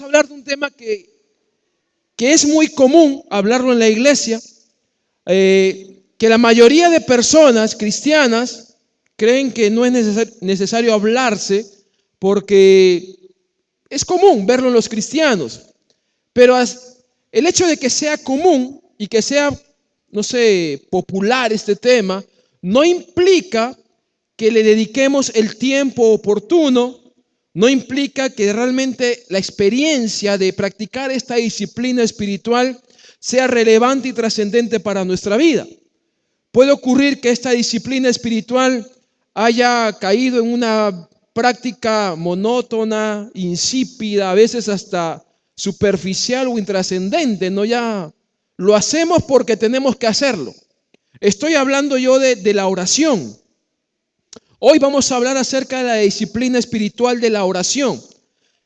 a hablar de un tema que es muy común hablarlo en la iglesia, que la mayoría de personas cristianas creen que no es necesario hablarse porque es común verlo en los cristianos. Pero el hecho de que sea común y que sea, no sé, popular este tema, no implica que le dediquemos el tiempo oportuno, no implica que realmente la experiencia de practicar esta disciplina espiritual sea relevante y trascendente para nuestra vida. Puede ocurrir que esta disciplina espiritual haya caído en una práctica monótona, insípida, a veces hasta superficial o intrascendente, ¿no? Ya lo hacemos porque tenemos que hacerlo. Estoy hablando yo de la oración. Hoy vamos a hablar acerca de la disciplina espiritual de la oración.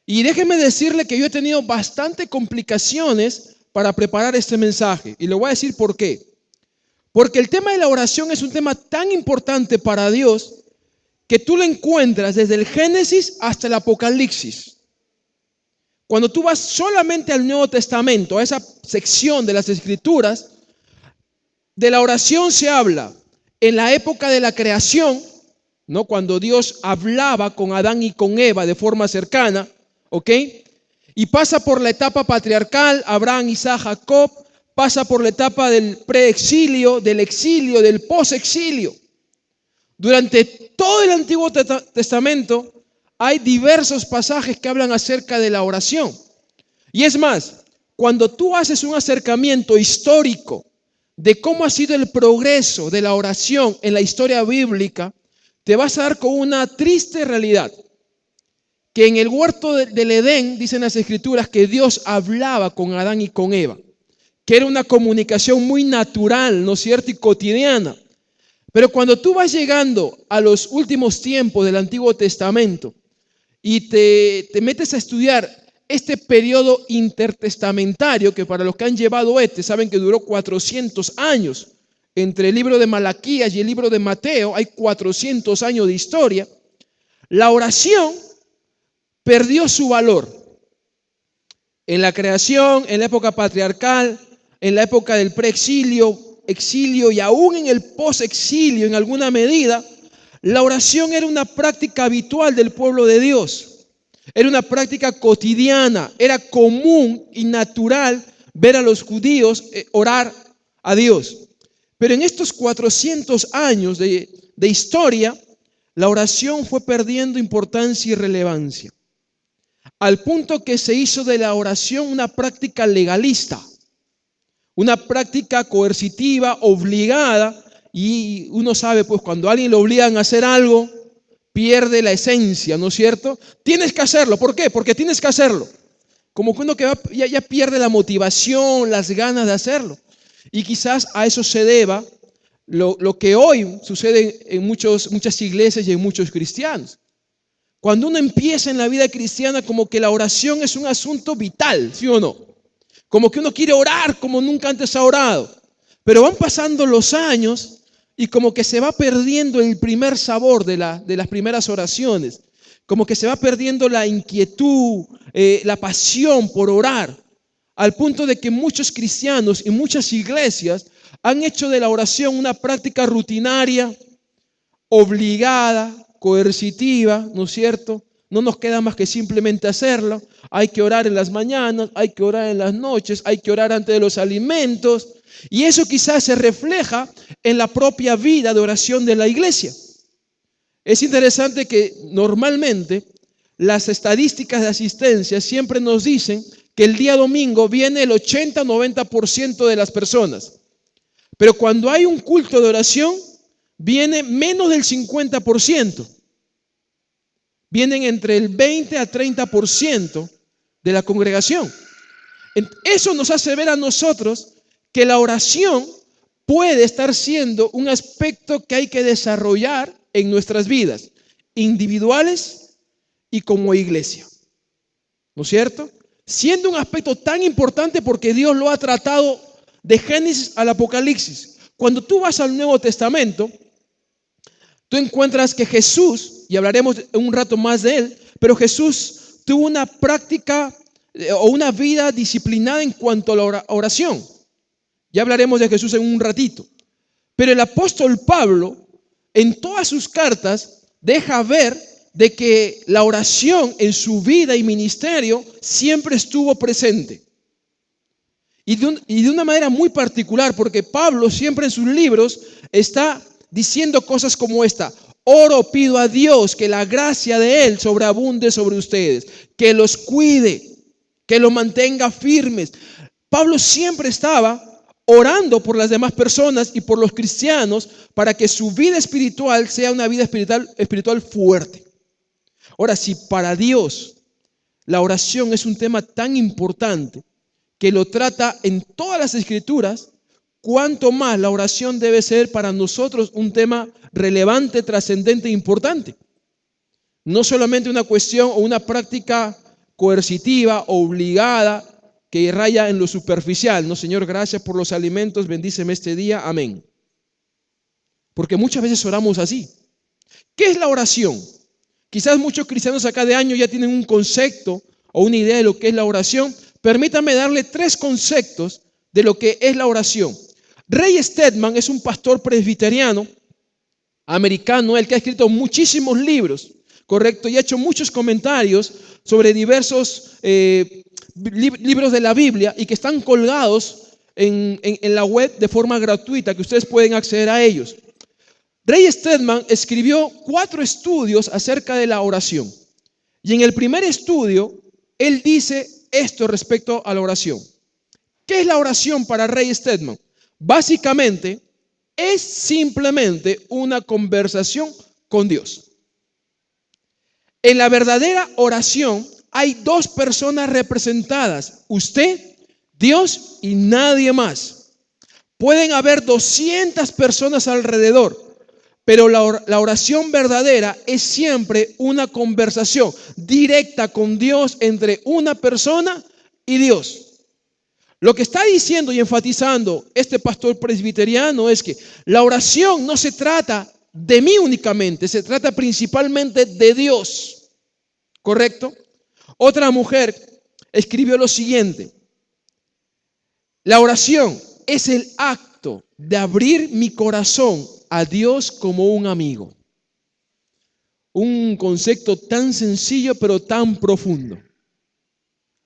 Y déjeme decirle que yo he tenido bastante complicaciones para preparar este mensaje. Y le voy a decir por qué. Porque el tema de la oración es un tema tan importante para Dios que tú lo encuentras desde el Génesis hasta el Apocalipsis. Cuando tú vas solamente al Nuevo Testamento, a esa sección de las Escrituras, de la oración se habla en la época de la creación, ¿no? Cuando Dios hablaba con Adán y con Eva de forma cercana, ¿ok? Y pasa por la etapa patriarcal, Abraham, Isaac, Jacob, pasa por la etapa del preexilio, del exilio, del posexilio. Durante todo el Antiguo Testamento hay diversos pasajes que hablan acerca de la oración. Y es más, cuando tú haces un acercamiento histórico de cómo ha sido el progreso de la oración en la historia bíblica, te vas a dar con una triste realidad. Que en el huerto del Edén, dicen las Escrituras, que Dios hablaba con Adán y con Eva. Que era una comunicación muy natural, ¿no es cierto? Y cotidiana. Pero cuando tú vas llegando a los últimos tiempos del Antiguo Testamento y te metes a estudiar este periodo intertestamentario, que para los que han llevado saben que duró 400 años. Entre el libro de Malaquías y el libro de Mateo hay 400 años de historia. La oración perdió su valor. En la creación, en la época patriarcal, en la época del preexilio, exilio y aún en el posexilio en alguna medida, la oración era una práctica habitual del pueblo de Dios. Era una práctica cotidiana, era común y natural ver a los judíos orar a Dios. Pero en estos 400 años de historia, la oración fue perdiendo importancia y relevancia, al punto que se hizo de la oración una práctica legalista, una práctica coercitiva, obligada, y uno sabe, pues cuando a alguien lo obligan a hacer algo, pierde la esencia, ¿no es cierto? Tienes que hacerlo, ¿por qué? Porque tienes que hacerlo. Como que uno que ya pierde la motivación, las ganas de hacerlo. Y quizás a eso se deba lo que hoy sucede en muchas iglesias y en muchos cristianos. Cuando uno empieza en la vida cristiana, como que la oración es un asunto vital, ¿sí o no? Como que uno quiere orar como nunca antes ha orado. Pero van pasando los años y como que se va perdiendo el primer sabor de las primeras oraciones. Como que se va perdiendo la inquietud, la pasión por orar. Al punto de que muchos cristianos y muchas iglesias han hecho de la oración una práctica rutinaria, obligada, coercitiva, ¿no es cierto? No nos queda más que simplemente hacerlo. Hay que orar en las mañanas, hay que orar en las noches, hay que orar antes de los alimentos. Y eso quizás se refleja en la propia vida de oración de la iglesia. Es interesante que normalmente las estadísticas de asistencia siempre nos dicen que el día domingo viene el 80-90% de las personas. Pero cuando hay un culto de oración, viene menos del 50%. Vienen entre el 20 a 30% de la congregación. Eso nos hace ver a nosotros que la oración puede estar siendo un aspecto que hay que desarrollar en nuestras vidas, individuales y como iglesia. ¿No es cierto? Siendo un aspecto tan importante porque Dios lo ha tratado de Génesis al Apocalipsis. Cuando tú vas al Nuevo Testamento, tú encuentras que Jesús, y hablaremos un rato más de él, pero Jesús tuvo una práctica o una vida disciplinada en cuanto a la oración. Ya hablaremos de Jesús en un ratito. Pero el apóstol Pablo, en todas sus cartas, deja ver de que la oración en su vida y ministerio siempre estuvo presente. Y de una manera muy particular, porque Pablo siempre en sus libros está diciendo cosas como esta: oro, pido a Dios que la gracia de Él sobreabunde sobre ustedes, que los cuide, que los mantenga firmes. Pablo siempre estaba orando por las demás personas y por los cristianos para que su vida espiritual sea una vida espiritual fuerte. Ahora, si para Dios la oración es un tema tan importante que lo trata en todas las escrituras, cuánto más la oración debe ser para nosotros un tema relevante, trascendente e importante. No solamente una cuestión o una práctica coercitiva, obligada, que raya en lo superficial. No, Señor, gracias por los alimentos, bendíceme este día, amén. Porque muchas veces oramos así. ¿Qué es la oración? Quizás muchos cristianos acá de año ya tienen un concepto o una idea de lo que es la oración. Permítame darle 3 conceptos de lo que es la oración. Ray Stedman es un pastor presbiteriano americano, el que ha escrito muchísimos libros, correcto, y ha hecho muchos comentarios sobre diversos libros de la Biblia y que están colgados en la web de forma gratuita, que ustedes pueden acceder a ellos. Ray Stedman escribió 4 estudios acerca de la oración. Y en el primer estudio, él dice esto respecto a la oración. ¿Qué es la oración para Ray Stedman? Básicamente, es simplemente una conversación con Dios. En la verdadera oración hay 2 personas representadas: usted, Dios y nadie más. Pueden haber 200 personas alrededor, pero la oración verdadera es siempre una conversación directa con Dios entre una persona y Dios. Lo que está diciendo y enfatizando este pastor presbiteriano es que la oración no se trata de mí únicamente, se trata principalmente de Dios. ¿Correcto? Otra mujer escribió lo siguiente: la oración es el acto de abrir mi corazón a Dios como un amigo. Un concepto tan sencillo pero tan profundo.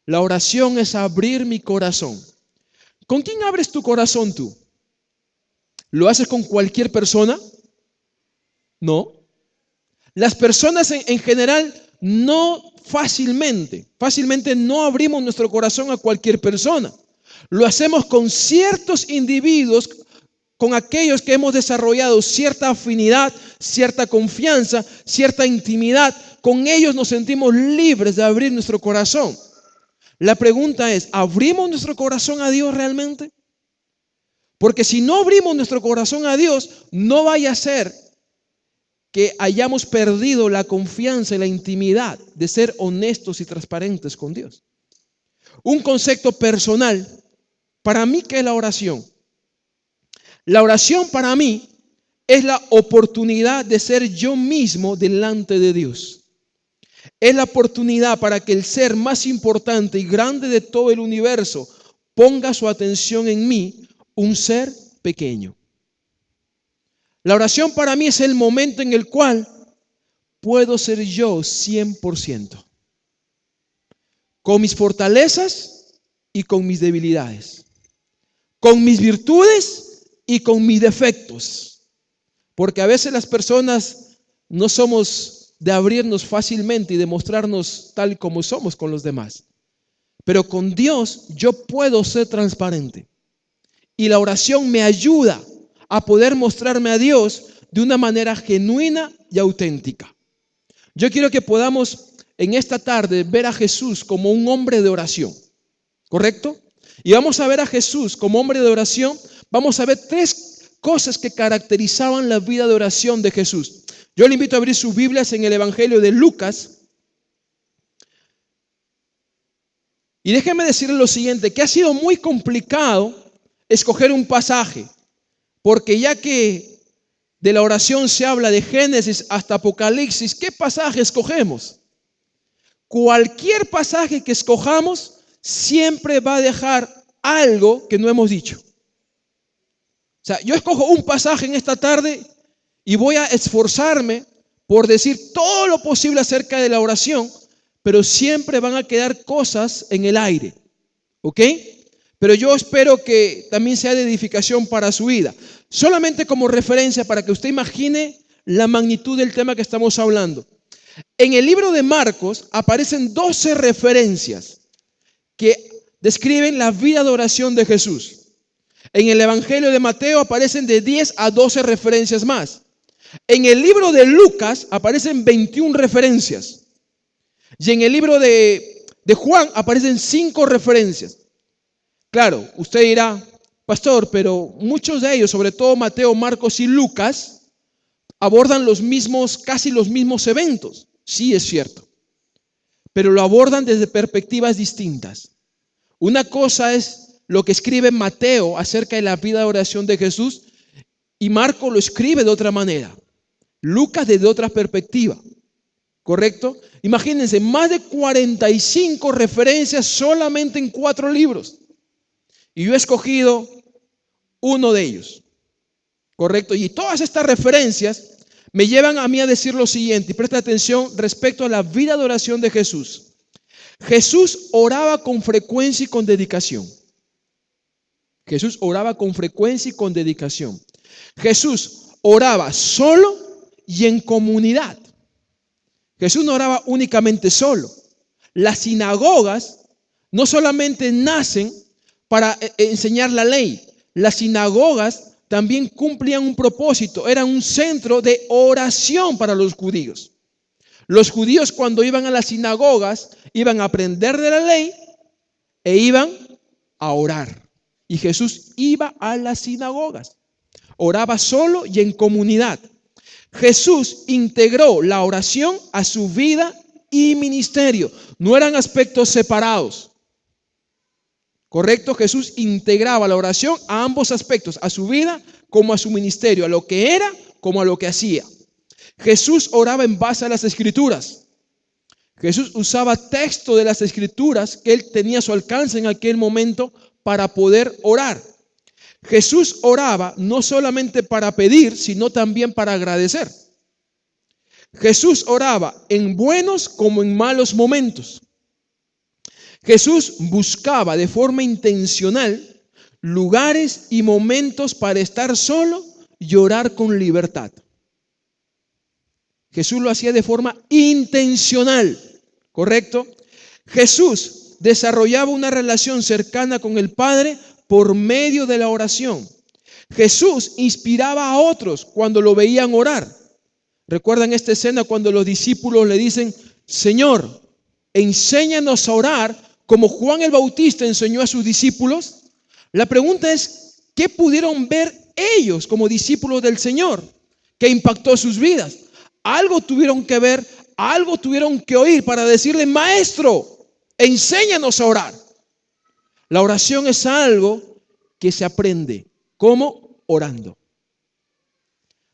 La oración es abrir mi corazón. ¿Con quién abres tu corazón tú? ¿Lo haces con cualquier persona? No. Las personas en general no fácilmente no abrimos nuestro corazón a cualquier persona. Lo hacemos con ciertos individuos, con aquellos que hemos desarrollado cierta afinidad, cierta confianza, cierta intimidad. Con ellos nos sentimos libres de abrir nuestro corazón. La pregunta es, ¿abrimos nuestro corazón a Dios realmente? Porque si no abrimos nuestro corazón a Dios, no vaya a ser que hayamos perdido la confianza y la intimidad de ser honestos y transparentes con Dios. Un concepto personal, para mí, ¿qué es la oración? La oración para mí es la oportunidad de ser yo mismo delante de Dios. Es la oportunidad para que el ser más importante y grande de todo el universo ponga su atención en mí, un ser pequeño. La oración para mí es el momento en el cual puedo ser yo 100%, con mis fortalezas y con mis debilidades, con mis virtudes y con mis defectos, porque a veces las personas no somos de abrirnos fácilmente y de mostrarnos tal como somos con los demás, pero con Dios yo puedo ser transparente, y la oración me ayuda a poder mostrarme a Dios de una manera genuina y auténtica. Yo quiero que podamos en esta tarde ver a Jesús como un hombre de oración, ¿correcto? Y vamos a ver a Jesús como hombre de oración. Vamos a ver 3 cosas que caracterizaban la vida de oración de Jesús. Yo le invito a abrir sus Biblias en el Evangelio de Lucas. Y déjeme decirle lo siguiente, que ha sido muy complicado escoger un pasaje, porque ya que de la oración se habla de Génesis hasta Apocalipsis, ¿qué pasaje escogemos? Cualquier pasaje que escojamos siempre va a dejar algo que no hemos dicho. O sea, yo escojo un pasaje en esta tarde y voy a esforzarme por decir todo lo posible acerca de la oración, pero siempre van a quedar cosas en el aire, ¿ok? Pero yo espero que también sea de edificación para su vida. Solamente como referencia para que usted imagine la magnitud del tema que estamos hablando. En el libro de Marcos aparecen 12 referencias que describen la vida de oración de Jesús. En el Evangelio de Mateo aparecen de 10 a 12 referencias más. En el libro de Lucas aparecen 21 referencias. Y en el libro de Juan aparecen 5 referencias. Claro, usted dirá, pastor, pero muchos de ellos, sobre todo Mateo, Marcos y Lucas, abordan casi los mismos eventos. Sí, es cierto. Pero lo abordan desde perspectivas distintas. Una cosa es lo que escribe Mateo acerca de la vida de oración de Jesús y Marcos lo escribe de otra manera. Lucas desde otra perspectiva. ¿Correcto? Imagínense, más de 45 referencias solamente en 4 libros. Y yo he escogido uno de ellos. ¿Correcto? Y todas estas referencias me llevan a mí a decir lo siguiente, y presta atención respecto a la vida de oración de Jesús. Jesús oraba con frecuencia y con dedicación. Jesús oraba con frecuencia y con dedicación. Jesús oraba solo y en comunidad. Jesús no oraba únicamente solo. Las sinagogas no solamente nacen para enseñar la ley. Las sinagogas también cumplían un propósito. Eran un centro de oración para los judíos. Los judíos cuando iban a las sinagogas iban a aprender de la ley e iban a orar. Y Jesús iba a las sinagogas. Oraba solo y en comunidad. Jesús integró la oración a su vida y ministerio. No eran aspectos separados. ¿Correcto? Jesús integraba la oración a ambos aspectos, a su vida como a su ministerio, a lo que era como a lo que hacía. Jesús oraba en base a las Escrituras. Jesús usaba texto de las Escrituras que él tenía a su alcance en aquel momento para poder orar. Jesús oraba no solamente para pedir, sino también para agradecer. Jesús oraba en buenos como en malos momentos. Jesús buscaba de forma intencional lugares y momentos para estar solo y orar con libertad. Jesús lo hacía de forma intencional, ¿correcto? Jesús desarrollaba una relación cercana con el Padre por medio de la oración. Jesús inspiraba a otros cuando lo veían orar. ¿Recuerdan esta escena cuando los discípulos le dicen, Señor, enséñanos a orar como Juan el Bautista enseñó a sus discípulos? La pregunta es, ¿qué pudieron ver ellos como discípulos del Señor que impactó sus vidas? Algo tuvieron que ver, algo tuvieron que oír para decirle, Maestro, enséñanos a orar. La oración es algo que se aprende. ¿Cómo? Orando.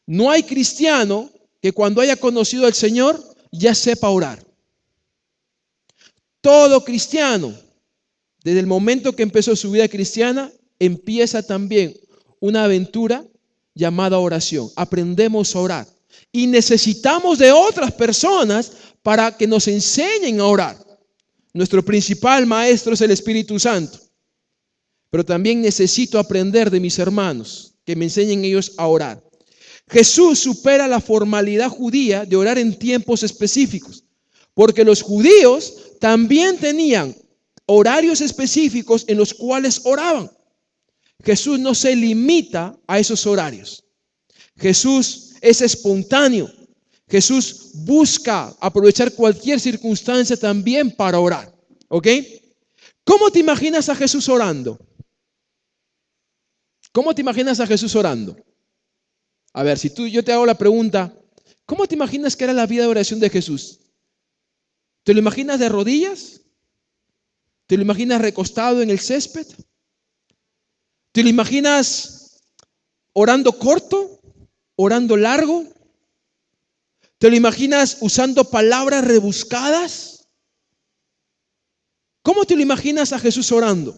No hay cristiano que cuando haya conocido al Señor ya sepa orar. Todo cristiano, desde el momento que empezó su vida cristiana, empieza también una aventura llamada oración. Aprendemos a orar. Y necesitamos de otras personas para que nos enseñen a orar. Nuestro principal maestro es el Espíritu Santo. Pero también necesito aprender de mis hermanos, que me enseñen ellos a orar. Jesús supera la formalidad judía de orar en tiempos específicos, porque los judíos también tenían horarios específicos en los cuales oraban. Jesús no se limita a esos horarios. Jesús es espontáneo. Jesús busca aprovechar cualquier circunstancia también para orar. ¿Ok? ¿Cómo te imaginas a Jesús orando? ¿Cómo te imaginas a Jesús orando? A ver, si yo te hago la pregunta, ¿cómo te imaginas que era la vida de oración de Jesús? ¿Te lo imaginas de rodillas? ¿Te lo imaginas recostado en el césped? ¿Te lo imaginas orando corto? ¿Orando largo? ¿Te lo imaginas usando palabras rebuscadas? ¿Cómo te lo imaginas a Jesús orando?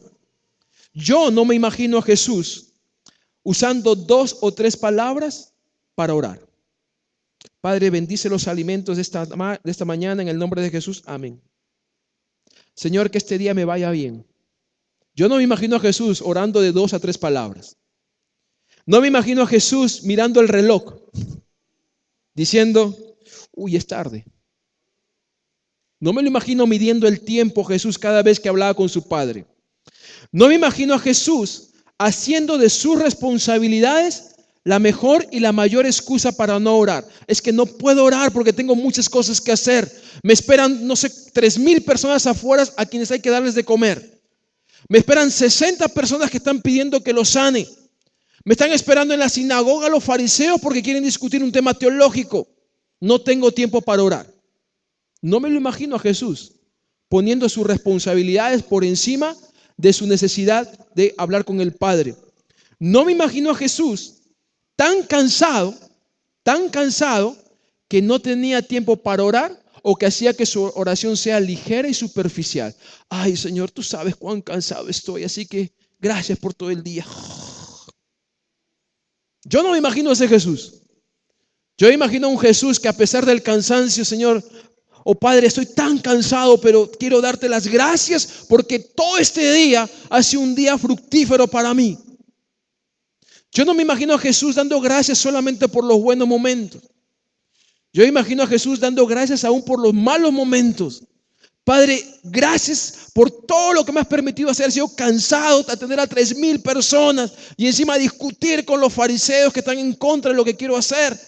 Yo no me imagino a Jesús usando 2 o 3 palabras para orar. Padre, bendice los alimentos de esta mañana en el nombre de Jesús. Amén. Señor, que este día me vaya bien. Yo no me imagino a Jesús orando de 2 a 3 palabras. No me imagino a Jesús mirando el reloj, diciendo, uy, es tarde. No me lo imagino midiendo el tiempo Jesús cada vez que hablaba con su Padre. No me imagino a Jesús haciendo de sus responsabilidades la mejor y la mayor excusa para no orar. Es que no puedo orar porque tengo muchas cosas que hacer. Me esperan, no sé, 3,000 personas afuera a quienes hay que darles de comer. Me esperan 60 personas que están pidiendo que los sane. Me están esperando en la sinagoga los fariseos porque quieren discutir un tema teológico. No tengo tiempo para orar. No me lo imagino a Jesús poniendo sus responsabilidades por encima de su necesidad de hablar con el Padre. No me imagino a Jesús tan cansado que no tenía tiempo para orar o que hacía que su oración sea ligera y superficial. Ay, Señor, tú sabes cuán cansado estoy, así que gracias por todo el día. Yo no me imagino a ese Jesús. Yo me imagino a un Jesús que a pesar del cansancio, Señor, oh Padre, estoy tan cansado, pero quiero darte las gracias porque todo este día ha sido un día fructífero para mí. Yo no me imagino a Jesús dando gracias solamente por los buenos momentos. Yo imagino a Jesús dando gracias aún por los malos momentos. Padre, gracias por todo lo que me has permitido hacer. He sido cansado de atender a 3,000 personas y encima discutir con los fariseos que están en contra de lo que quiero hacer.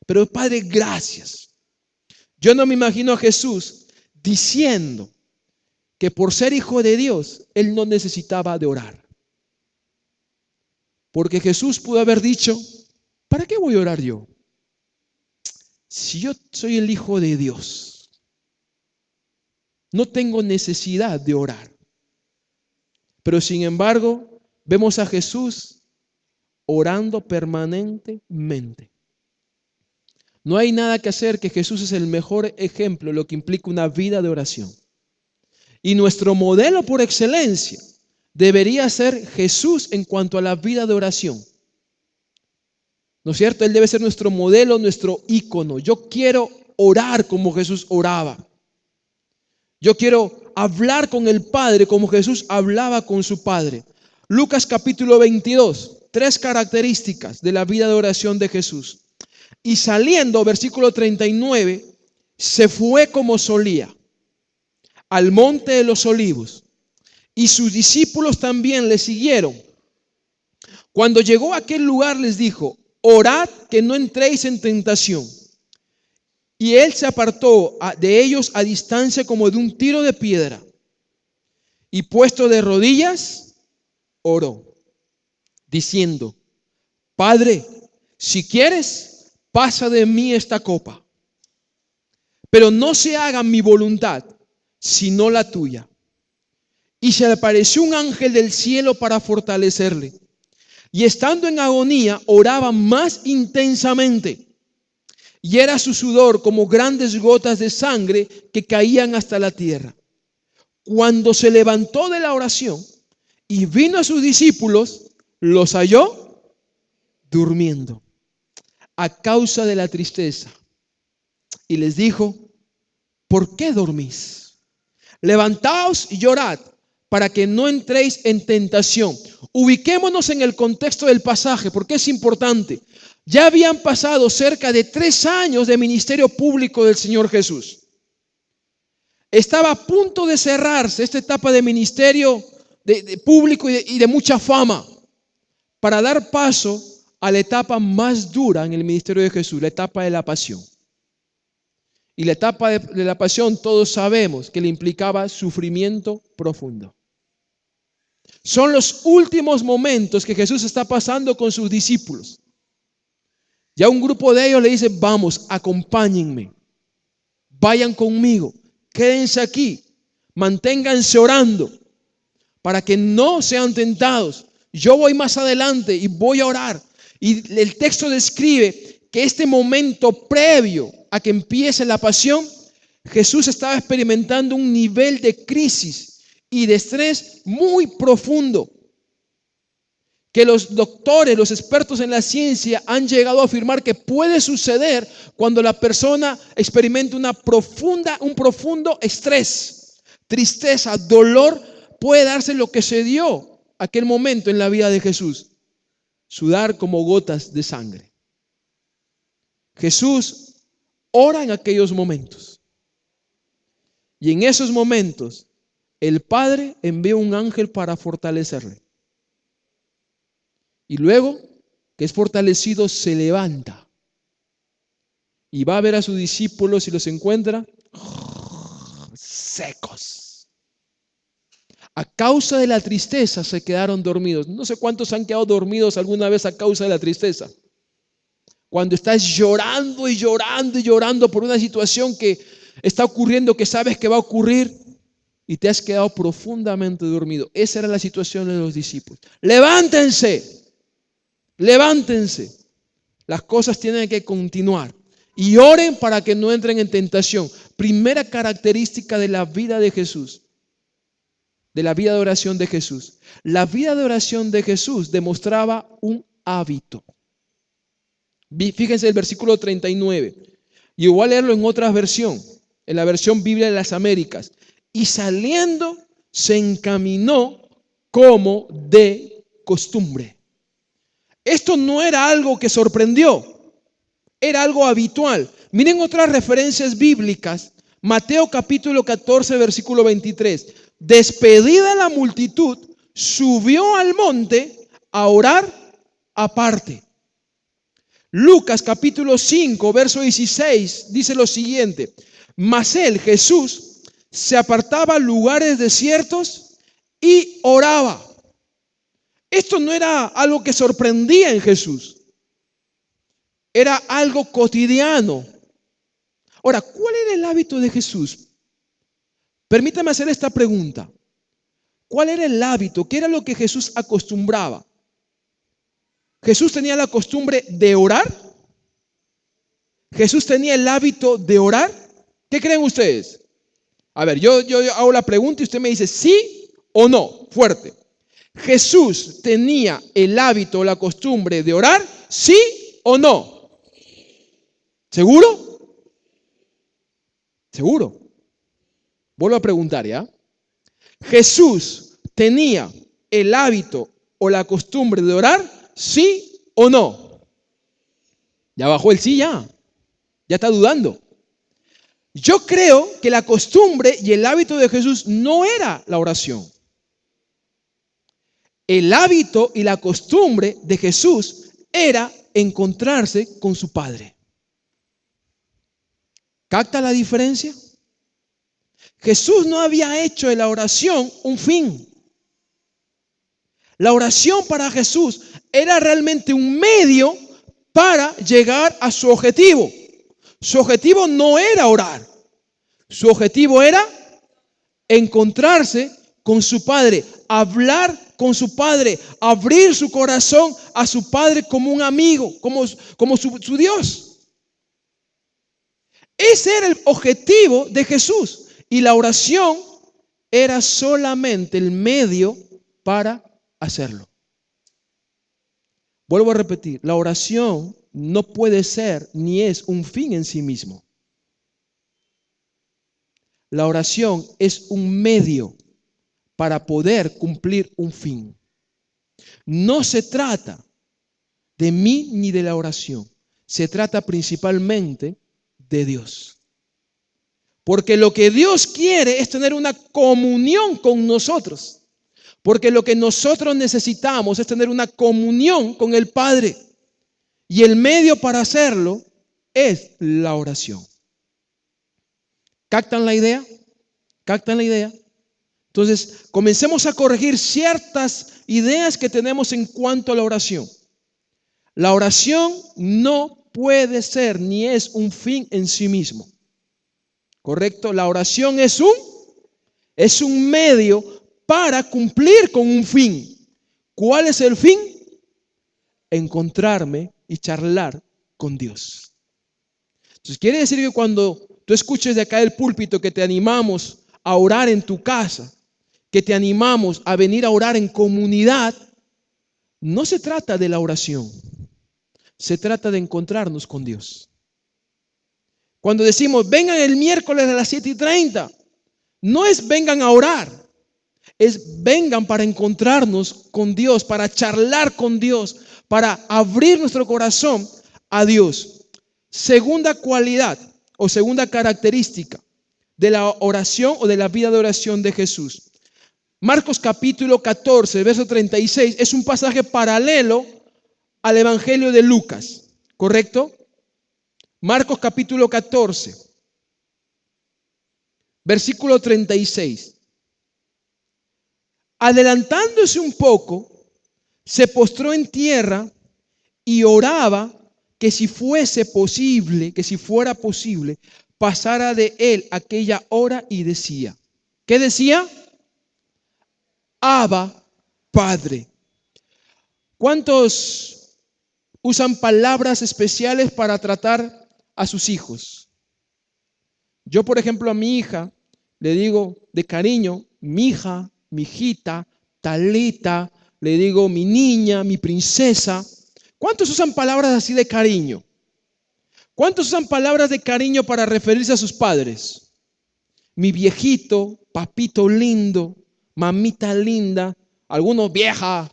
Pero Padre, gracias. Yo no me imagino a Jesús diciendo que por ser hijo de Dios, Él no necesitaba de orar. Porque Jesús pudo haber dicho, ¿para qué voy a orar yo? Si yo soy el hijo de Dios, no tengo necesidad de orar. Pero sin embargo, vemos a Jesús orando permanentemente. No hay nada que hacer, que Jesús es el mejor ejemplo de lo que implica una vida de oración. Y nuestro modelo por excelencia debería ser Jesús en cuanto a la vida de oración. ¿No es cierto? Él debe ser nuestro modelo, nuestro ícono. Yo quiero orar como Jesús oraba. Yo quiero hablar con el Padre como Jesús hablaba con su Padre. Lucas capítulo 22, 3 características de la vida de oración de Jesús. Y saliendo, versículo 39, se fue como solía al monte de los olivos. Y sus discípulos también le siguieron. Cuando llegó a aquel lugar les dijo, orad que no entréis en tentación. Y él se apartó de ellos a distancia como de un tiro de piedra. Y puesto de rodillas, oró, diciendo, Padre, si quieres, pasa de mí esta copa. Pero no se haga mi voluntad, sino la tuya. Y se le apareció un ángel del cielo para fortalecerle. Y estando en agonía, oraba más intensamente. Y era su sudor como grandes gotas de sangre que caían hasta la tierra. Cuando se levantó de la oración y vino a sus discípulos, los halló durmiendo a causa de la tristeza. Y les dijo, ¿por qué dormís? Levantaos y llorad para que no entréis en tentación. Ubiquémonos en el contexto del pasaje porque es importante. Ya habían pasado cerca de 3 años de ministerio público del Señor Jesús. Estaba a punto de cerrarse esta etapa de ministerio de público y de mucha fama para dar paso a la etapa más dura en el ministerio de Jesús, la etapa de la pasión. Y la etapa de la pasión todos sabemos que le implicaba sufrimiento profundo. Son los últimos momentos que Jesús está pasando con sus discípulos. Ya un grupo de ellos le dice, vamos, acompáñenme, vayan conmigo, quédense aquí, manténganse orando para que no sean tentados. Yo voy más adelante y voy a orar. Y el texto describe que este momento previo a que empiece la pasión, Jesús estaba experimentando un nivel de crisis y de estrés muy profundo, que los doctores, los expertos en la ciencia han llegado a afirmar que puede suceder cuando la persona experimenta un profundo estrés, tristeza, dolor. Puede darse lo que se dio aquel momento en la vida de Jesús: sudar como gotas de sangre. Jesús ora en aquellos momentos, y en esos momentos el Padre envía un ángel para fortalecerle. Y luego que es fortalecido, se levanta y va a ver a sus discípulos y los encuentra secos. A causa de la tristeza se quedaron dormidos. No sé cuántos han quedado dormidos alguna vez a causa de la tristeza. Cuando estás llorando y llorando y llorando por una situación que está ocurriendo, que sabes que va a ocurrir, y te has quedado profundamente dormido. Esa era la situación de los discípulos. Levántense. Levántense, las cosas tienen que continuar, y oren para que no entren en tentación. Primera característica de la vida de Jesús, de la vida de oración de Jesús. La vida de oración de Jesús demostraba un hábito. Fíjense el versículo 39, y voy a leerlo en otra versión, en la versión Biblia de las Américas. Y saliendo se encaminó como de costumbre. Esto no era algo que sorprendió, era algo habitual. Miren otras referencias bíblicas. Mateo capítulo 14, versículo 23. Despedida la multitud, subió al monte a orar aparte. Lucas capítulo 5, verso 16, dice lo siguiente: mas él, Jesús, se apartaba a lugares desiertos y oraba. Esto no era algo que sorprendía en Jesús, era algo cotidiano. Ahora, ¿cuál era el hábito de Jesús? Permítame hacer esta pregunta. ¿Cuál era el hábito? ¿Qué era lo que Jesús acostumbraba? ¿Jesús tenía la costumbre de orar? ¿Jesús tenía el hábito de orar? ¿Qué creen ustedes? A ver, yo hago la pregunta y usted me dice sí o no, fuerte. ¿Jesús tenía el hábito o la costumbre de orar? ¿Sí o no? ¿Seguro? ¿Seguro? Vuelvo a preguntar, ¿ya? ¿Jesús tenía el hábito o la costumbre de orar? ¿Sí o no? Ya bajó el sí, ya está dudando. Yo creo que la costumbre y el hábito de Jesús no era la oración. El hábito y la costumbre de Jesús era encontrarse con su Padre. ¿Capta la diferencia? Jesús no había hecho de la oración un fin. La oración para Jesús era realmente un medio para llegar a su objetivo. Su objetivo no era orar. Su objetivo era encontrarse con su Padre, hablar con su Padre, abrir su corazón a su Padre como un amigo, como su Dios. Ese era el objetivo de Jesús, y la oración era solamente el medio para hacerlo. Vuelvo a repetir, la oración no puede ser ni es un fin en sí mismo. La oración es un medio para poder cumplir un fin. No se trata de mí ni de la oración. Se trata principalmente de Dios. Porque lo que Dios quiere es tener una comunión con nosotros. Porque lo que nosotros necesitamos es tener una comunión con el Padre. Y el medio para hacerlo es la oración. ¿Captan la idea? ¿Captan la idea? Entonces, comencemos a corregir ciertas ideas que tenemos en cuanto a la oración. La oración no puede ser ni es un fin en sí mismo. ¿Correcto? La oración es un medio para cumplir con un fin. ¿Cuál es el fin? Encontrarme y charlar con Dios. Entonces, quiere decir que cuando tú escuches de acá del púlpito que te animamos a orar en tu casa, que te animamos a venir a orar en comunidad, no se trata de la oración, se trata de encontrarnos con Dios. Cuando decimos, vengan el miércoles a las 7:30, no es vengan a orar, es vengan para encontrarnos con Dios, para charlar con Dios, para abrir nuestro corazón a Dios. Segunda cualidad o segunda característica de la oración o de la vida de oración de Jesús. Marcos capítulo 14, verso 36, es un pasaje paralelo al Evangelio de Lucas, ¿correcto? Marcos capítulo 14, versículo 36. Adelantándose un poco, se postró en tierra y oraba que si fuera posible, pasara de él aquella hora y decía, ¿qué decía? Abba, Padre. ¿Cuántos usan palabras especiales para tratar a sus hijos? Yo, por ejemplo, a mi hija le digo de cariño, mi hija, mi hijita, Talita, le digo mi niña, mi princesa. ¿Cuántos usan palabras así de cariño? ¿Cuántos usan palabras de cariño para referirse a sus padres? Mi viejito, papito lindo, mamita linda, algunos vieja.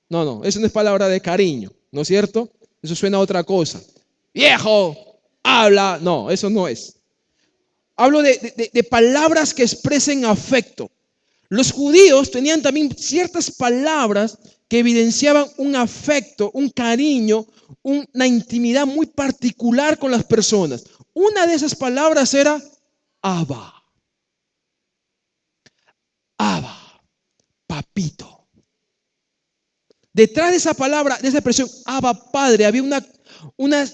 No, eso no es palabra de cariño, ¿no es cierto? Eso suena a otra cosa. Viejo, habla. No, eso no es. Hablo de palabras que expresen afecto. Los judíos tenían también ciertas palabras que evidenciaban un afecto, un cariño, una intimidad muy particular con las personas. Una de esas palabras era Abba. Abba, papito. Detrás de esa palabra, de esa expresión, Abba, Padre, había una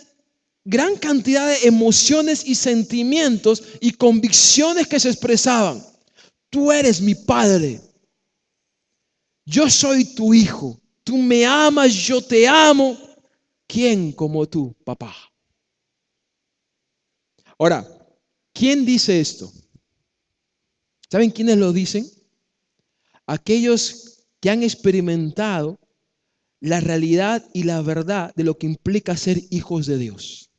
gran cantidad de emociones y sentimientos y convicciones que se expresaban. Tú eres mi Padre. Yo soy tu hijo. Tú me amas, yo te amo. ¿Quién como tú, papá? Ahora, ¿quién dice esto? ¿Saben quiénes lo dicen? Aquellos que han experimentado la realidad y la verdad de lo que implica ser hijos de Dios.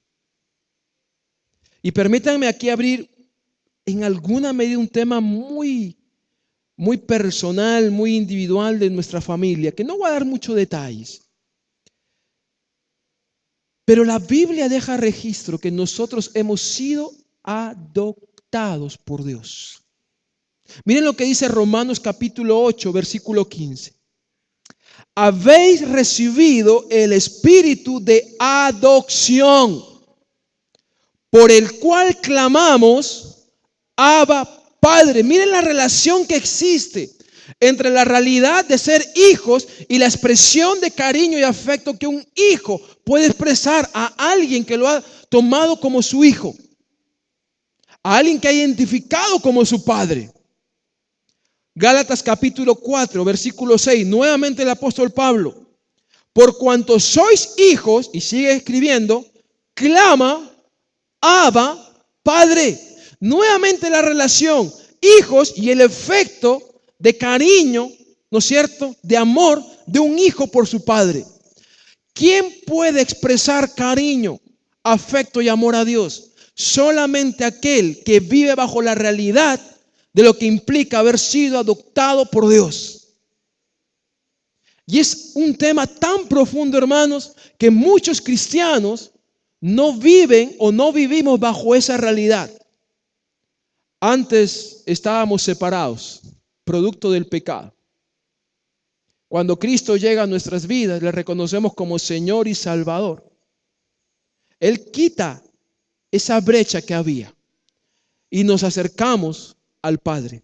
Y permítanme aquí abrir en alguna medida un tema muy personal, muy individual de nuestra familia, que no voy a dar muchos detalles. Pero la Biblia deja registro que nosotros hemos sido adoptados por Dios. Miren lo que dice Romanos capítulo 8, versículo 15. Habéis recibido el espíritu de adopción, por el cual clamamos, Abba, Padre. Miren la relación que existe entre la realidad de ser hijos y la expresión de cariño y afecto que un hijo puede expresar a alguien que lo ha tomado como su hijo, a alguien que ha identificado como su padre. Gálatas capítulo 4, versículo 6, nuevamente el apóstol Pablo, por cuanto sois hijos, y sigue escribiendo, clama, Abba, Padre. Nuevamente la relación, hijos y el efecto de cariño, ¿no es cierto?, de amor de un hijo por su padre. ¿Quién puede expresar cariño, afecto y amor a Dios? Solamente aquel que vive bajo la realidad de lo que implica haber sido adoptado por Dios. Y es un tema tan profundo, hermanos, que muchos cristianos no viven o no vivimos bajo esa realidad. Antes estábamos separados, producto del pecado. Cuando Cristo llega a nuestras vidas, le reconocemos como Señor y Salvador. Él quita esa brecha que había y nos acercamos al Padre.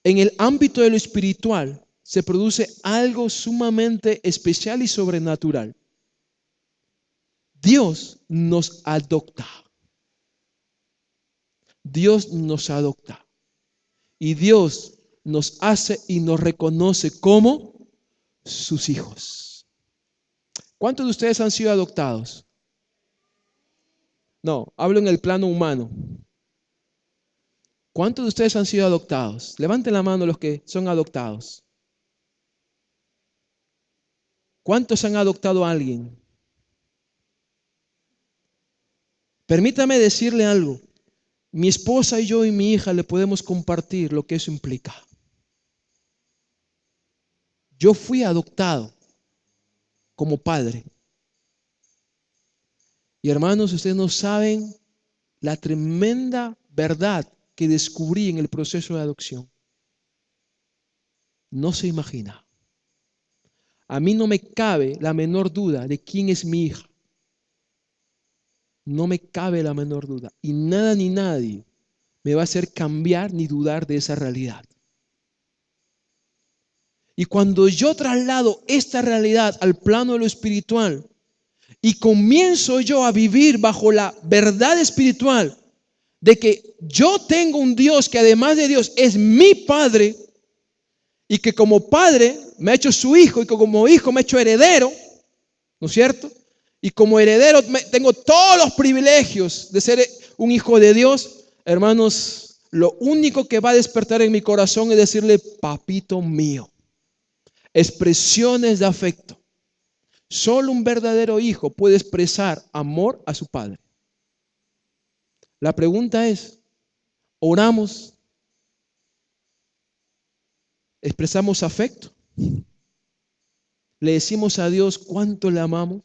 En el ámbito de lo espiritual se produce algo sumamente especial y sobrenatural. Dios nos adopta. Dios nos adopta. Y Dios nos hace y nos reconoce como sus hijos. ¿Cuántos de ustedes han sido adoptados? No, hablo en el plano humano. ¿Cuántos de ustedes han sido adoptados? Levanten la mano los que son adoptados. ¿Cuántos han adoptado a alguien? Permítame decirle algo. Mi esposa y yo y mi hija le podemos compartir lo que eso implica. Yo fui adoptado como padre. Y hermanos, ustedes no saben la tremenda verdad que descubrí en el proceso de adopción. No se imagina. A mí no me cabe la menor duda de quién es mi hija. No me cabe la menor duda. Y nada ni nadie me va a hacer cambiar ni dudar de esa realidad. Y cuando yo traslado esta realidad al plano de lo espiritual y comienzo yo a vivir bajo la verdad espiritual de que yo tengo un Dios que además de Dios es mi Padre y que como Padre me ha hecho su hijo y que como hijo me ha hecho heredero, ¿no es cierto? Y como heredero tengo todos los privilegios de ser un hijo de Dios. Hermanos, lo único que va a despertar en mi corazón es decirle, papito mío. Expresiones de afecto. Solo un verdadero hijo puede expresar amor a su padre. La pregunta es, ¿oramos? ¿Expresamos afecto? ¿Le decimos a Dios cuánto le amamos?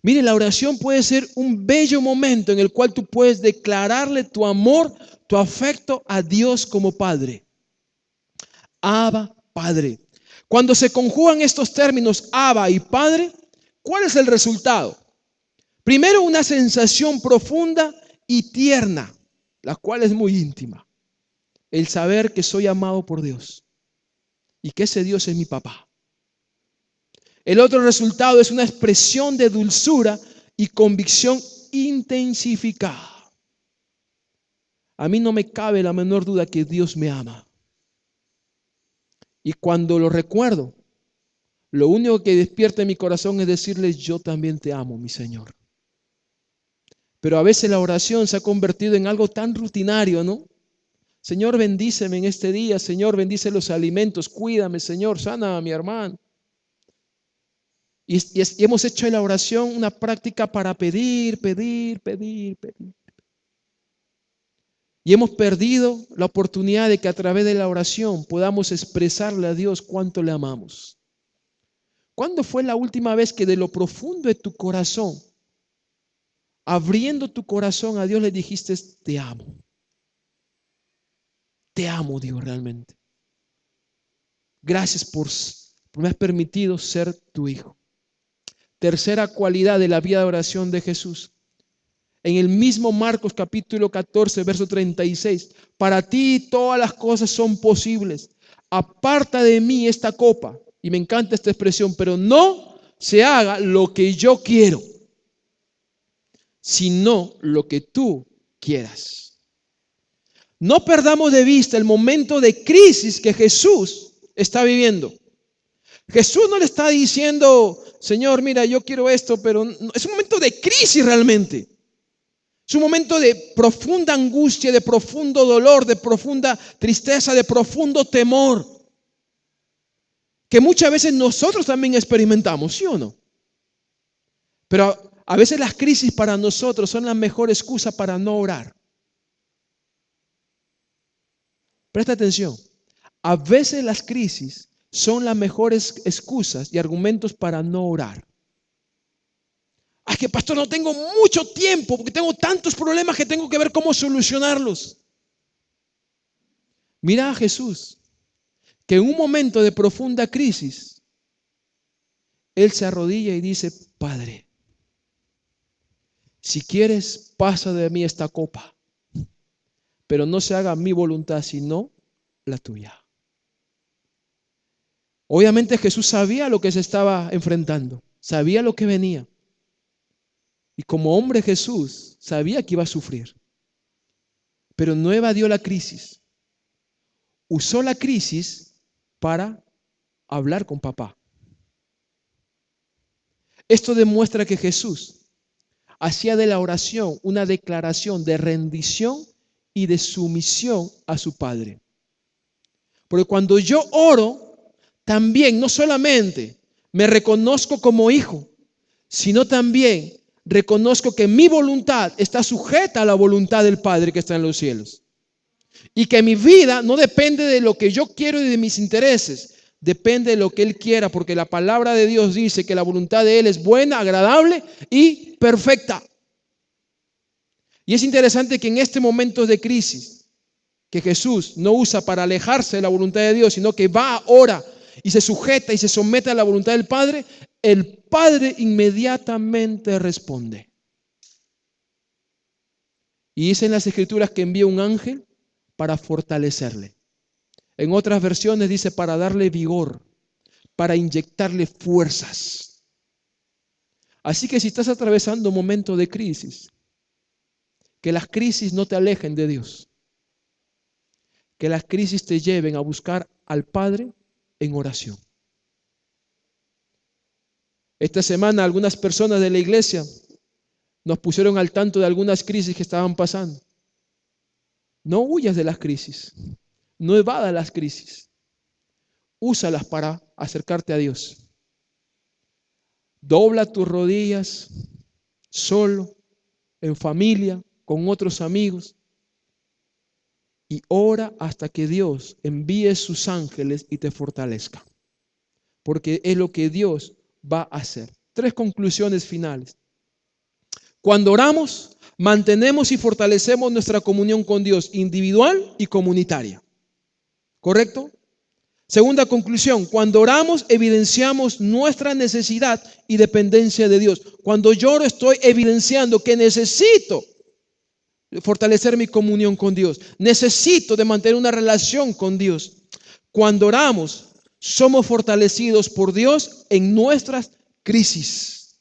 Mire, la oración puede ser un bello momento en el cual tú puedes declararle tu amor, tu afecto a Dios como Padre. Abba, Padre. Cuando se conjugan estos términos, Abba y Padre, ¿cuál es el resultado? Primero, una sensación profunda y tierna, la cual es muy íntima. El saber que soy amado por Dios y que ese Dios es mi papá. El otro resultado es una expresión de dulzura y convicción intensificada. A mí no me cabe la menor duda que Dios me ama. Y cuando lo recuerdo, lo único que despierta en mi corazón es decirle, yo también te amo, mi Señor. Pero a veces la oración se ha convertido en algo tan rutinario, ¿no? Señor, bendíceme en este día. Señor, bendice los alimentos. Cuídame, Señor. Sana a mi hermano. Y hemos hecho de la oración una práctica para pedir. Y hemos perdido la oportunidad de que a través de la oración podamos expresarle a Dios cuánto le amamos. ¿Cuándo fue la última vez que de lo profundo de tu corazón, abriendo tu corazón a Dios, le dijiste, te amo? Te amo, Dios, realmente. Gracias por me has permitido ser tu hijo. Tercera cualidad de la vida de oración de Jesús. En el mismo Marcos capítulo 14, verso 36. Para ti todas las cosas son posibles. Aparta de mí esta copa. Y me encanta esta expresión, pero no se haga lo que yo quiero, sino lo que tú quieras. No perdamos de vista el momento de crisis que Jesús está viviendo. Jesús no le está diciendo, Señor, mira, yo quiero esto, pero no, es un momento de crisis realmente. Es un momento de profunda angustia, de profundo dolor, de profunda tristeza, de profundo temor, que muchas veces nosotros también experimentamos, ¿sí o no? Pero a veces las crisis para nosotros son la mejor excusa para no orar. Presta atención. A veces las crisis son las mejores excusas y argumentos para no orar. Ay, que pastor, no tengo mucho tiempo porque tengo tantos problemas que tengo que ver cómo solucionarlos. Mira a Jesús, que en un momento de profunda crisis, Él se arrodilla y dice, Padre, si quieres, pasa de mí esta copa, pero no se haga mi voluntad, sino la tuya. Obviamente Jesús sabía lo que se estaba enfrentando, sabía lo que venía. Y como hombre Jesús sabía que iba a sufrir, pero no evadió la crisis. Usó la crisis para hablar con papá. Esto demuestra que Jesús hacía de la oración una declaración de rendición y de sumisión a su Padre. Porque cuando yo oro, también no solamente me reconozco como hijo, sino también reconozco que mi voluntad está sujeta a la voluntad del Padre que está en los cielos. Y que mi vida no depende de lo que yo quiero y de mis intereses, depende de lo que Él quiera, porque la palabra de Dios dice que la voluntad de Él es buena, agradable y perfecta. Y es interesante que en este momento de crisis, que Jesús no usa para alejarse de la voluntad de Dios, sino que va, ora y se sujeta y se somete a la voluntad del Padre, el Padre inmediatamente responde. Y dice en las Escrituras que envía un ángel para fortalecerle. En otras versiones dice para darle vigor, para inyectarle fuerzas. Así que si estás atravesando un momento de crisis, que las crisis no te alejen de Dios. Que las crisis te lleven a buscar al Padre en oración. Esta semana algunas personas de la iglesia nos pusieron al tanto de algunas crisis que estaban pasando. No huyas de las crisis, no evadas las crisis. Úsalas para acercarte a Dios. Dobla tus rodillas solo, en familia, con otros amigos. Y ora hasta que Dios envíe sus ángeles y te fortalezca. Porque es lo que Dios va a hacer. 3 conclusiones finales. Cuando oramos, mantenemos y fortalecemos nuestra comunión con Dios individual y comunitaria. ¿Correcto? Segunda conclusión, cuando oramos evidenciamos nuestra necesidad y dependencia de Dios. Cuando yo oro estoy evidenciando que necesito fortalecer mi comunión con Dios. Necesito de mantener una relación con Dios. Cuando oramos, somos fortalecidos por Dios en nuestras crisis.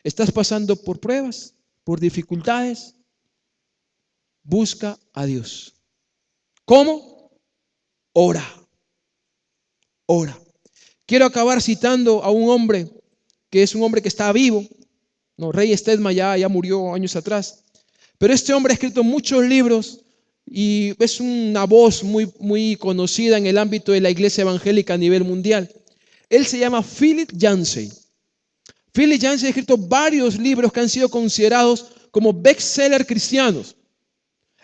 ¿Estás pasando por pruebas, por dificultades? Busca a Dios. ¿Cómo? Ora. Ora. Quiero acabar citando a un hombre que es un hombre que está vivo. No, Rey Stedman ya murió años atrás. Pero este hombre ha escrito muchos libros y es una voz muy conocida en el ámbito de la iglesia evangélica a nivel mundial. Él se llama Philip Yancey. Philip Yancey ha escrito varios libros que han sido considerados como bestsellers cristianos.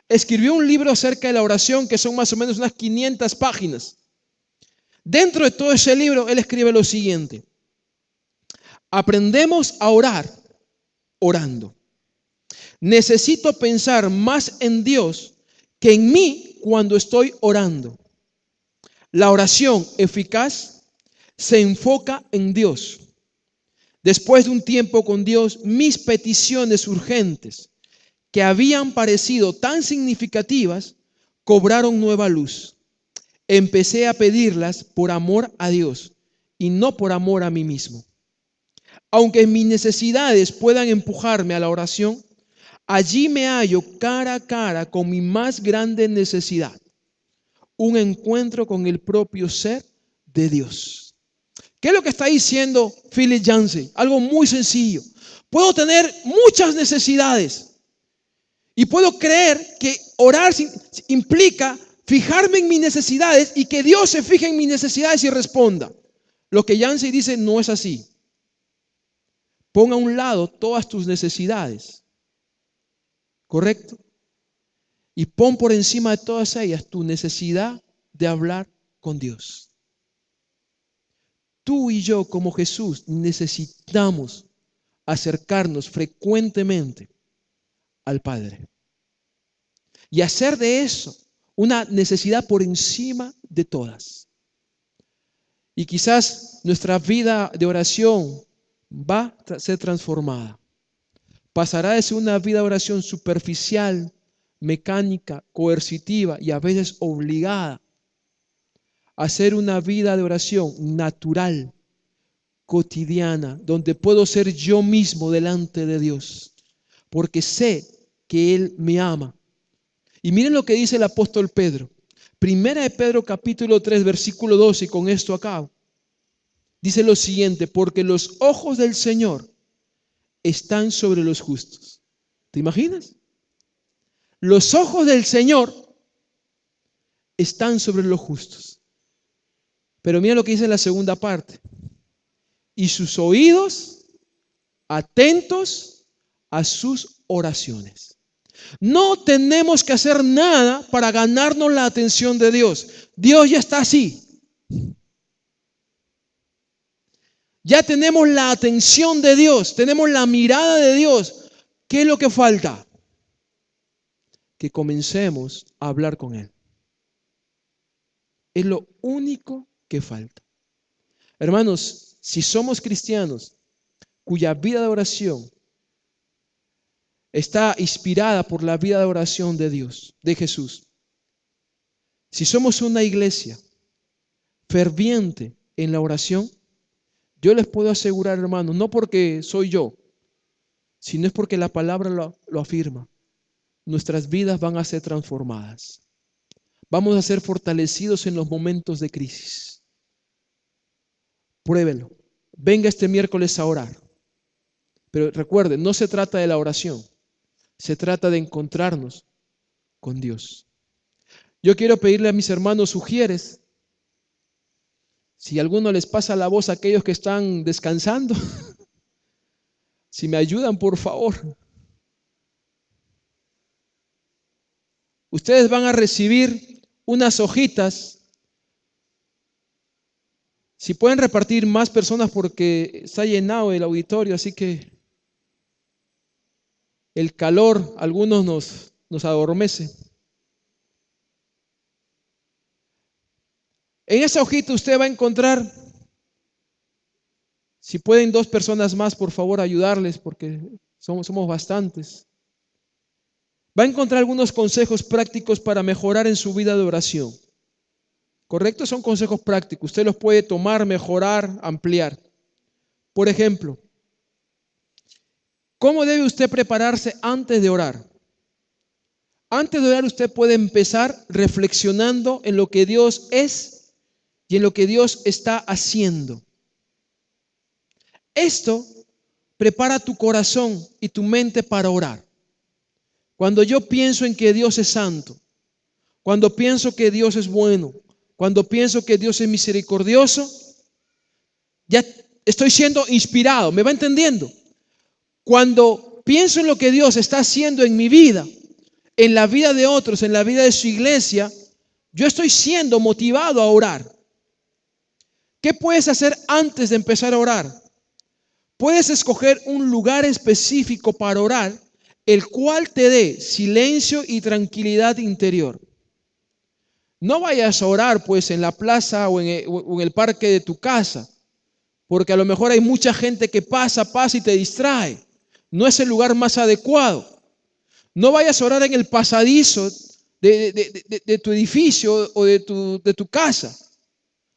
Escribió un libro acerca de la oración que son más o menos unas 500 páginas. Dentro de todo ese libro, él escribe lo siguiente. Aprendemos a orar orando. Necesito pensar más en Dios que en mí cuando estoy orando. La oración eficaz se enfoca en Dios. Después de un tiempo con Dios, mis peticiones urgentes, que habían parecido tan significativas, cobraron nueva luz. Empecé a pedirlas por amor a Dios y no por amor a mí mismo. Aunque mis necesidades puedan empujarme a la oración, allí me hallo cara a cara con mi más grande necesidad, un encuentro con el propio ser de Dios. ¿Qué es lo que está diciendo Philip Yancey? Algo muy sencillo. Puedo tener muchas necesidades y puedo creer que orar implica fijarme en mis necesidades y que Dios se fije en mis necesidades y responda. Lo que Yancey dice no es así. Pon a un lado todas tus necesidades, ¿correcto? Y pon por encima de todas ellas tu necesidad de hablar con Dios. Tú y yo como Jesús necesitamos acercarnos frecuentemente al Padre y hacer de eso una necesidad por encima de todas. Y quizás nuestra vida de oración va a ser transformada. Pasará de ser una vida de oración superficial, mecánica, coercitiva y a veces obligada, a ser una vida de oración natural, cotidiana, donde puedo ser yo mismo delante de Dios, porque sé que Él me ama. Y miren lo que dice el apóstol Pedro. Primera de Pedro capítulo 3 versículo 12, y con esto acabo. Dice lo siguiente, porque los ojos del Señor están sobre los justos. ¿Te imaginas? Los ojos del Señor están sobre los justos. Pero mira lo que dice la segunda parte. Y sus oídos atentos a sus oraciones. No tenemos que hacer nada para ganarnos la atención de Dios. Dios ya está así. Ya tenemos la atención de Dios, tenemos la mirada de Dios. ¿Qué es lo que falta? Que comencemos a hablar con Él. Es lo único que falta. Hermanos, si somos cristianos cuya vida de oración está inspirada por la vida de oración de Dios, de Jesús, si somos una iglesia ferviente en la oración, yo les puedo asegurar, hermanos, no porque soy yo, sino es porque la palabra lo afirma. Nuestras vidas van a ser transformadas. Vamos a ser fortalecidos en los momentos de crisis. Pruébelo. Venga este miércoles a orar. Pero recuerden, no se trata de la oración. Se trata de encontrarnos con Dios. Yo quiero pedirle a mis hermanos sugieres, si a alguno les pasa la voz a aquellos que están descansando, si me ayudan, por favor. Ustedes van a recibir unas hojitas. Si pueden repartir más personas porque está llenado el auditorio, así que el calor a algunos nos adormece. En esa hojita usted va a encontrar, si pueden 2 personas más, por favor, ayudarles porque somos bastantes. Va a encontrar algunos consejos prácticos para mejorar en su vida de oración. ¿Correcto? Son consejos prácticos. Usted los puede tomar, mejorar, ampliar. Por ejemplo, ¿cómo debe usted prepararse antes de orar? Antes de orar usted puede empezar reflexionando en lo que Dios es y en lo que Dios está haciendo. Esto prepara tu corazón y tu mente para orar. Cuando yo pienso en que Dios es santo, cuando pienso que Dios es bueno, cuando pienso que Dios es misericordioso, ya estoy siendo inspirado. ¿Me va entendiendo? Cuando pienso en lo que Dios está haciendo en mi vida, en la vida de otros, en la vida de su iglesia, yo estoy siendo motivado a orar. ¿Qué puedes hacer antes de empezar a orar? Puedes escoger un lugar específico para orar, el cual te dé silencio y tranquilidad interior. No vayas a orar pues en la plaza o en el parque de tu casa, porque a lo mejor hay mucha gente que pasa y te distrae. No es el lugar más adecuado. No vayas a orar en el pasadizo de tu edificio o de tu casa,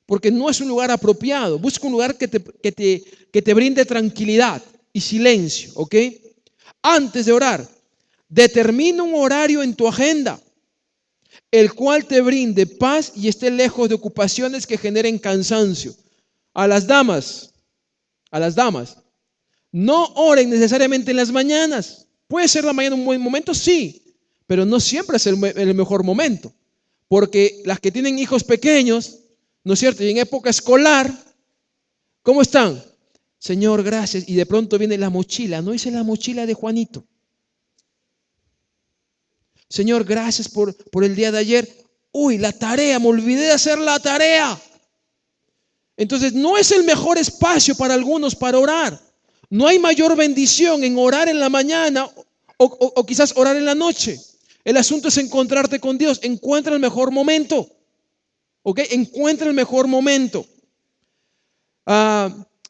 porque no es un lugar apropiado. Busca un lugar que te brinde tranquilidad y silencio, ¿ok? Antes de orar, determina un horario en tu agenda, el cual te brinde paz y esté lejos de ocupaciones que generen cansancio. A las damas, no oren necesariamente en las mañanas. Puede ser la mañana un buen momento, sí, pero no siempre es el mejor momento, porque las que tienen hijos pequeños, ¿no es cierto? Y en época escolar, ¿cómo están? Señor, gracias. Y de pronto viene la mochila. No hice la mochila de Juanito. Señor, gracias por el día de ayer. Uy, la tarea, me olvidé de hacer la tarea. Entonces, no es el mejor espacio para algunos para orar. No hay mayor bendición en orar en la mañana o quizás orar en la noche. El asunto es encontrarte con Dios. Encuentra el mejor momento. ¿Ok? Encuentra el mejor momento.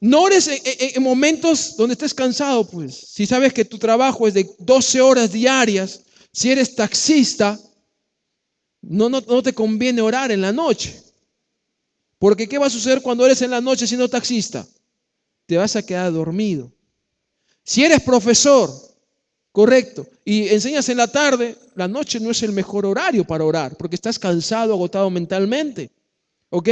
No ores en momentos donde estés cansado, pues. Si sabes que tu trabajo es de 12 horas diarias, si eres taxista, no te conviene orar en la noche. Porque ¿qué va a suceder cuando eres en la noche siendo taxista? Te vas a quedar dormido. Si eres profesor, correcto, y enseñas en la tarde, la noche no es el mejor horario para orar, porque estás cansado, agotado mentalmente. ¿Ok?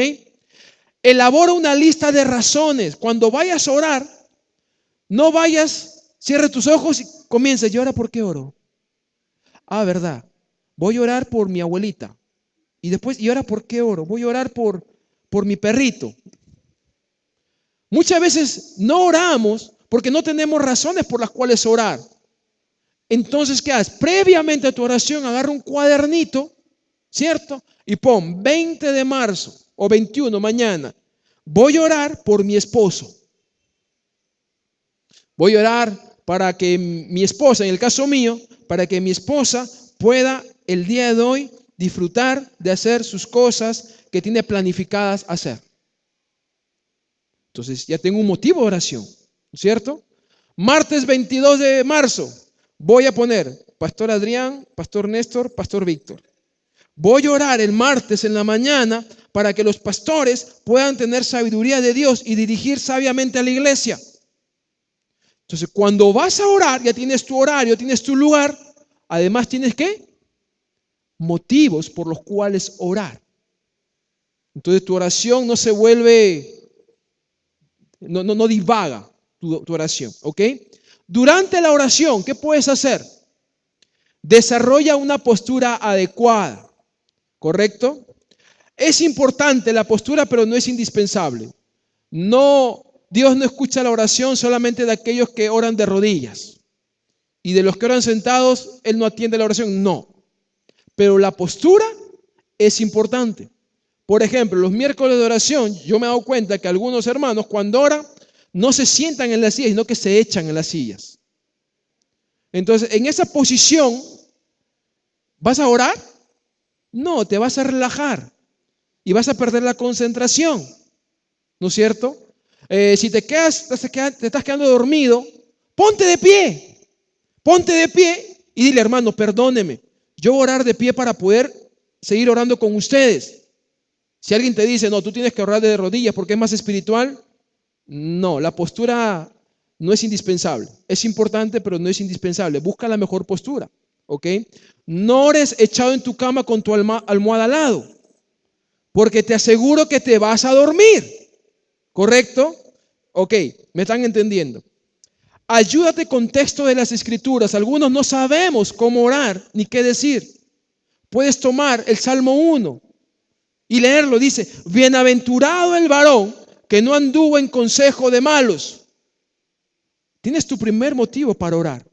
Elabora una lista de razones. Cuando vayas a orar, no vayas, cierre tus ojos y comienza. ¿Y ahora por qué oro? Verdad. voy a orar por mi abuelita. Y después, ¿y ahora por qué oro? Voy a orar por mi perrito. Muchas veces no oramos porque no tenemos razones por las cuales orar. Entonces, ¿qué haces? Previamente a tu oración, agarra un cuadernito, ¿cierto? Y pon 20 de marzo o 21 mañana. Voy a orar por mi esposo. Voy a orar para que mi esposa, en el caso mío, para que mi esposa pueda el día de hoy disfrutar de hacer sus cosas que tiene planificadas hacer. Entonces ya tengo un motivo de oración, ¿cierto? Martes 22 de marzo voy a poner Pastor Adrián, Pastor Néstor, Pastor Víctor. Voy a orar el martes en la mañana para que los pastores puedan tener sabiduría de Dios y dirigir sabiamente a la iglesia. Entonces, cuando vas a orar, ya tienes tu horario, tienes tu lugar. Además, tienes ¿qué? Motivos por los cuales orar. Entonces, tu oración no se vuelve, no divaga tu oración, ¿ok? Durante la oración, ¿qué puedes hacer? Desarrolla una postura adecuada, ¿correcto? Es importante la postura, pero no es indispensable. Dios no escucha la oración solamente de aquellos que oran de rodillas. Y de los que oran sentados, Él no atiende la oración, no. Pero la postura es importante. Por ejemplo, los miércoles de oración, yo me he dado cuenta que algunos hermanos cuando oran, no se sientan en las sillas, sino que se echan en las sillas. Entonces, en esa posición, ¿vas a orar? No, te vas a relajar y vas a perder la concentración, ¿no es cierto? Si te estás quedando dormido, ponte de pie y dile, hermano, perdóneme, yo voy a orar de pie para poder seguir orando con ustedes. Si alguien te dice, no, tú tienes que orar de rodillas porque es más espiritual, no, la postura no es indispensable. Es importante, pero no es indispensable. Busca la mejor postura, ¿ok? No ores echado en tu cama con tu almohada al lado, porque te aseguro que te vas a dormir. ¿Correcto? Ok, me están entendiendo. Ayúdate con texto de las escrituras. Algunos no sabemos cómo orar ni qué decir. Puedes tomar el Salmo 1 y leerlo. Dice, bienaventurado el varón que no anduvo en consejo de malos. Tienes tu primer motivo para orar.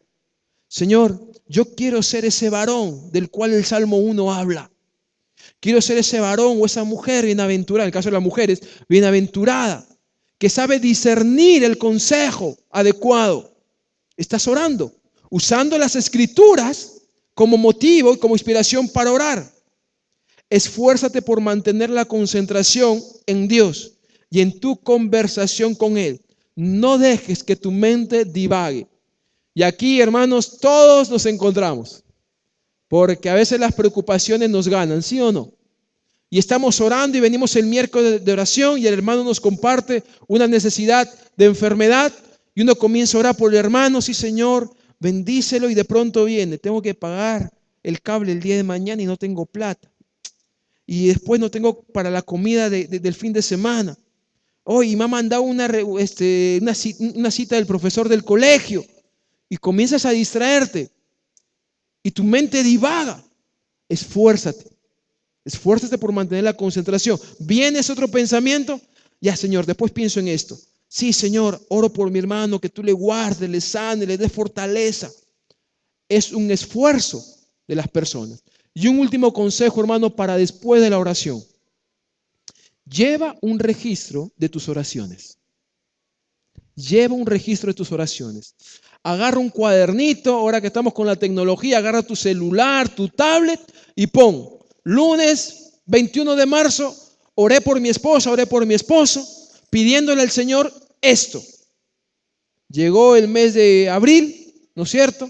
Señor, yo quiero ser ese varón del cual el Salmo 1 habla. Quiero ser ese varón o esa mujer bienaventurada, en el caso de las mujeres, bienaventurada, que sabe discernir el consejo adecuado. Estás orando, usando las escrituras como motivo y como inspiración para orar. Esfuérzate por mantener la concentración en Dios y en tu conversación con Él. No dejes que tu mente divague. Y aquí, hermanos, todos nos encontramos. Porque a veces las preocupaciones nos ganan, ¿sí o no? Y estamos orando y venimos el miércoles de oración y el hermano nos comparte una necesidad de enfermedad y uno comienza a orar por el hermano, sí Señor, bendícelo y de pronto viene, tengo que pagar el cable el día de mañana y no tengo plata. Y después no tengo para la comida del fin de semana. Hoy me ha mandado una cita del profesor del colegio y comienzas a distraerte. Y tu mente divaga. Esfuérzate por mantener la concentración. Viene ese otro pensamiento. Ya, Señor, después pienso en esto. Sí, Señor, oro por mi hermano, que tú le guardes, le sane, le des fortaleza. Es un esfuerzo de las personas. Y un último consejo, hermano, para después de la oración. Lleva un registro de tus oraciones. Lleva un registro de tus oraciones. Agarra un cuadernito, ahora que estamos con la tecnología, agarra tu celular, tu tablet y pon, lunes 21 de marzo, oré por mi esposa, oré por mi esposo, pidiéndole al Señor esto. Llegó el mes de abril, ¿no es cierto?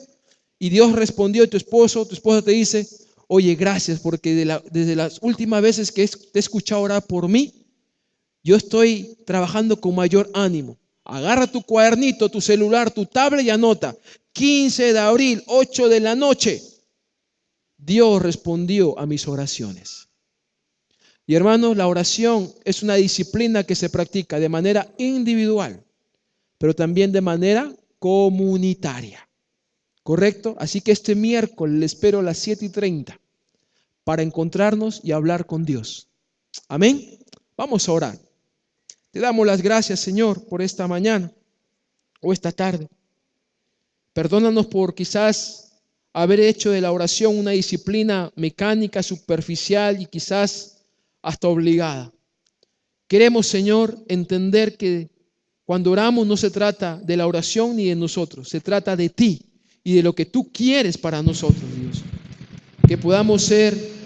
Y Dios respondió a tu esposa te dice, oye, gracias porque desde las últimas veces que te he escuchado orar por mí, yo estoy trabajando con mayor ánimo. Agarra tu cuadernito, tu celular, tu tablet y anota. 15 de abril, 8 de la noche. Dios respondió a mis oraciones. Y hermanos, la oración es una disciplina que se practica de manera individual, pero también de manera comunitaria. ¿Correcto? Así que este miércoles le espero a las 7:30 para encontrarnos y hablar con Dios. Amén. Vamos a orar. Te damos las gracias, Señor, por esta mañana o esta tarde. Perdónanos por quizás haber hecho de la oración una disciplina mecánica, superficial y quizás hasta obligada. Queremos, Señor, entender que cuando oramos no se trata de la oración ni de nosotros, se trata de ti y de lo que tú quieres para nosotros, Dios. Que podamos ser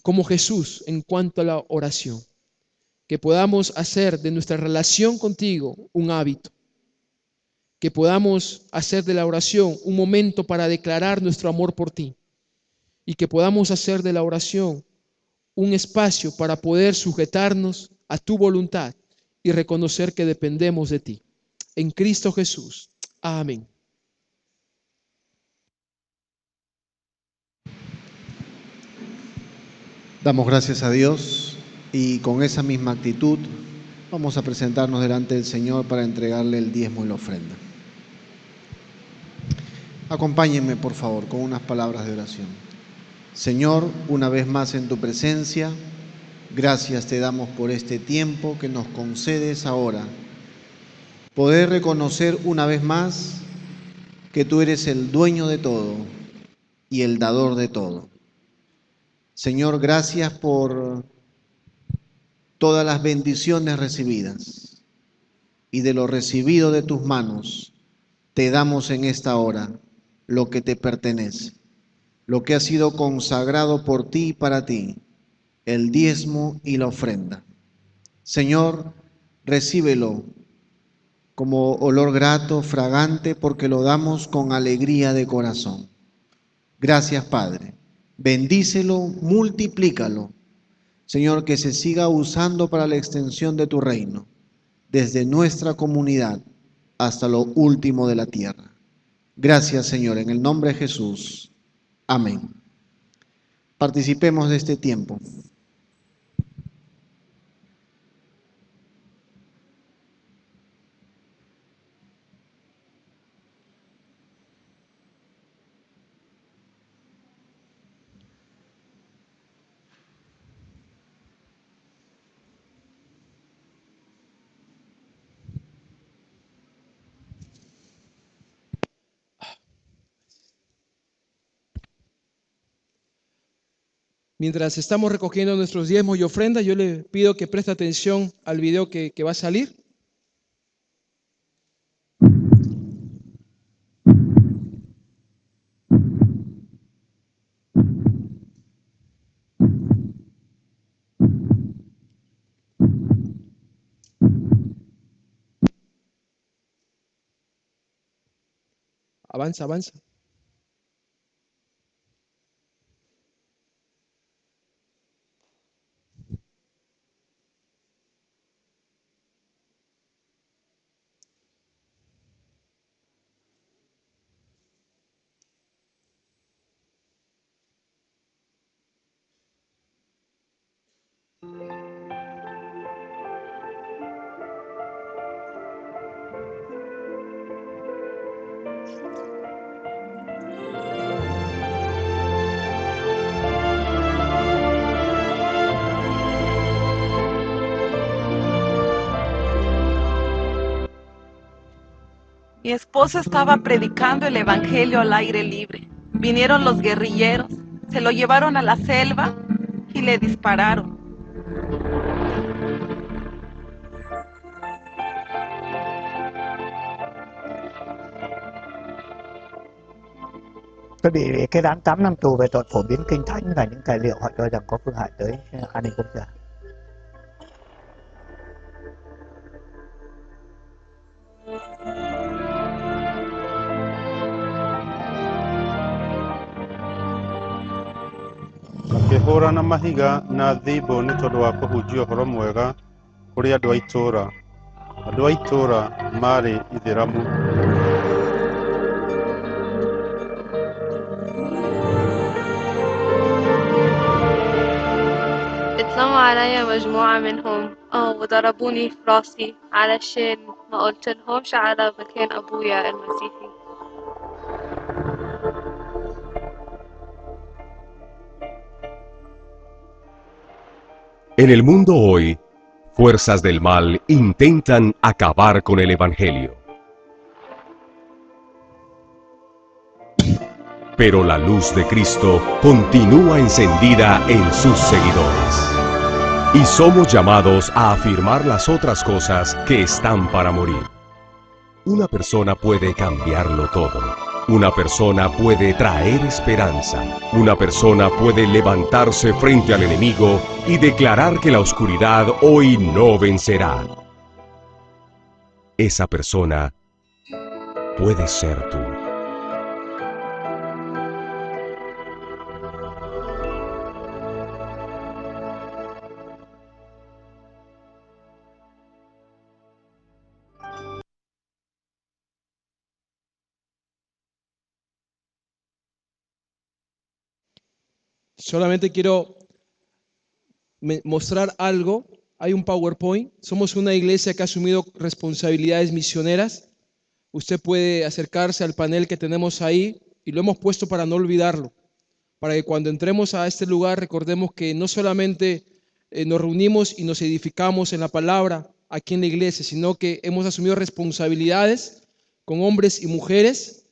como Jesús en cuanto a la oración. Que podamos hacer de nuestra relación contigo un hábito. Que podamos hacer de la oración un momento para declarar nuestro amor por ti. Y que podamos hacer de la oración un espacio para poder sujetarnos a tu voluntad y reconocer que dependemos de ti. En Cristo Jesús. Amén. Damos gracias a Dios y con esa misma actitud vamos a presentarnos delante del Señor para entregarle el diezmo y la ofrenda. Acompáñenme, por favor, con unas palabras de oración. Señor, una vez más en tu presencia, gracias te damos por este tiempo que nos concedes ahora. Poder reconocer una vez más que tú eres el dueño de todo y el dador de todo. Señor, gracias por todas las bendiciones recibidas y de lo recibido de tus manos, te damos en esta hora lo que te pertenece, lo que ha sido consagrado por ti y para ti, el diezmo y la ofrenda. Señor, recíbelo como olor grato, fragante, porque lo damos con alegría de corazón. Gracias, Padre. Bendícelo, multiplícalo. Señor, que se siga usando para la extensión de tu reino, desde nuestra comunidad hasta lo último de la tierra. Gracias, Señor, en el nombre de Jesús. Amén. Participemos de este tiempo. Mientras estamos recogiendo nuestros diezmos y ofrendas, yo le pido que preste atención al video que va a salir. Avanza, avanza. Mi esposo estaba predicando el evangelio al aire libre. Vinieron los guerrilleros, se lo llevaron a la selva y le dispararon. Tôi bị cái án 8 năm tù về tội phổ biến kinh thánh là những tài liệu họ cho rằng có phương hại tới an ninh quốc gia. Makĩhũrana mahiga na thimbũ nĩ tondũ wa kũhunjia ũhoro mwega kũrĩ andũ a itũũra. Andũ a itũũra maarĩ Ithĩramu. اتلموا عليا مجموعة منهم وضربوني في راسي علشان ما قلتلهمش على مكان أبويا المسيحي. En el mundo hoy, fuerzas del mal intentan acabar con el Evangelio. Pero la luz de Cristo continúa encendida en sus seguidores. Y somos llamados a afirmar las otras cosas que están para morir. Una persona puede cambiarlo todo. Una persona puede traer esperanza. Una persona puede levantarse frente al enemigo y declarar que la oscuridad hoy no vencerá. Esa persona puede ser tú. Solamente quiero mostrar algo. Hay un PowerPoint. Somos una iglesia que ha asumido responsabilidades misioneras. Usted puede acercarse al panel que tenemos ahí y lo hemos puesto para no olvidarlo. Para que cuando entremos a este lugar recordemos que no solamente nos reunimos y nos edificamos en la palabra aquí en la iglesia, sino que hemos asumido responsabilidades con hombres y mujeres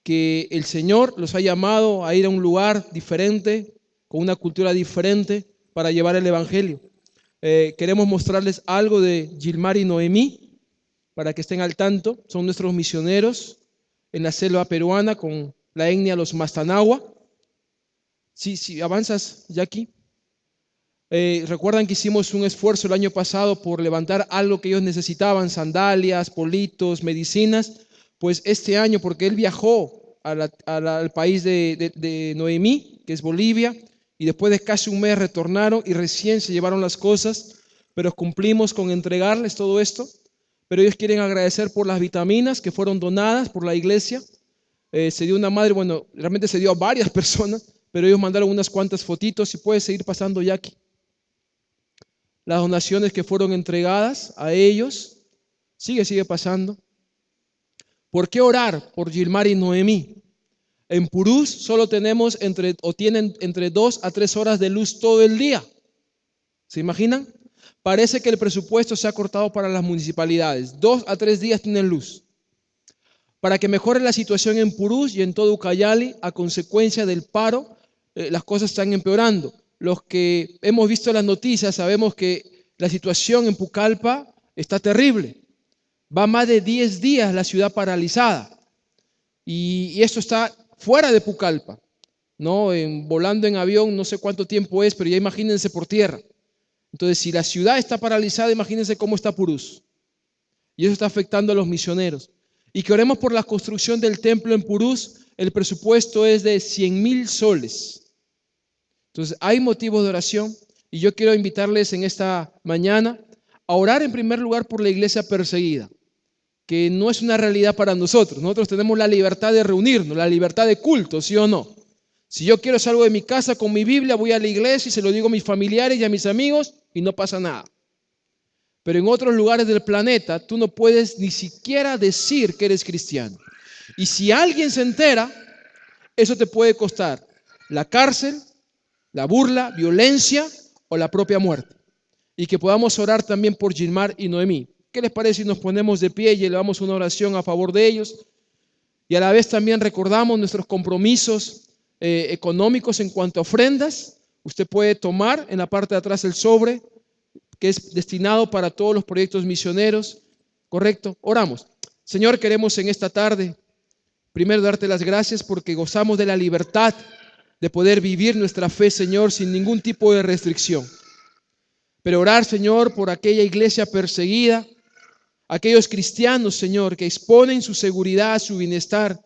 que el Señor los ha llamado a ir a un lugar diferente, con una cultura diferente, para llevar el Evangelio. Queremos mostrarles algo de Gilmar y Noemí, para que estén al tanto. Son nuestros misioneros en la selva peruana con la etnia los Mastanagua. Sí, avanzas, Jackie. Recuerdan que hicimos un esfuerzo el año pasado por levantar algo que ellos necesitaban, sandalias, politos, medicinas. Pues este año, porque él viajó al país de Noemí, que es Bolivia, y después de casi un mes retornaron y recién se llevaron las cosas, pero cumplimos con entregarles todo esto. Pero ellos quieren agradecer por las vitaminas que fueron donadas por la iglesia. Se dio una madre, bueno, realmente se dio a varias personas, pero ellos mandaron unas cuantas fotitos y puede seguir pasando, Jackie. Las donaciones que fueron entregadas a ellos, sigue pasando. ¿Por qué orar por Gilmar y Noemí? En Purús solo tenemos tienen entre 2 a 3 horas de luz todo el día. ¿Se imaginan? Parece que el presupuesto se ha cortado para las municipalidades. 2 a 3 días tienen luz. Para que mejore la situación en Purús y en todo Ucayali, a consecuencia del paro, las cosas están empeorando. Los que hemos visto las noticias sabemos que la situación en Pucallpa está terrible. Va más de 10 días la ciudad paralizada. Y esto está fuera de Pucallpa, ¿no? Volando en avión, no sé cuánto tiempo es, pero ya imagínense por tierra. Entonces, si la ciudad está paralizada, imagínense cómo está Purús. Y eso está afectando a los misioneros. Y que oremos por la construcción del templo en Purús. El presupuesto es de 100,000 soles. Entonces, hay motivos de oración. Y yo quiero invitarles en esta mañana a orar en primer lugar por la iglesia perseguida, que no es una realidad para nosotros. Nosotros tenemos la libertad de reunirnos, la libertad de culto, ¿sí o no? Si yo quiero salgo de mi casa con mi Biblia, voy a la iglesia y se lo digo a mis familiares y a mis amigos y no pasa nada. Pero en otros lugares del planeta tú no puedes ni siquiera decir que eres cristiano. Y si alguien se entera, eso te puede costar la cárcel, la burla, violencia o la propia muerte. Y que podamos orar también por Gilmar y Noemí. ¿Qué les parece si nos ponemos de pie y elevamos una oración a favor de ellos? Y a la vez también recordamos nuestros compromisos económicos en cuanto a ofrendas. Usted puede tomar en la parte de atrás el sobre que es destinado para todos los proyectos misioneros. ¿Correcto? Oramos. Señor, queremos en esta tarde primero darte las gracias porque gozamos de la libertad de poder vivir nuestra fe, Señor, sin ningún tipo de restricción. Pero orar, Señor, por aquella iglesia perseguida, aquellos cristianos, Señor, que exponen su seguridad, su bienestar,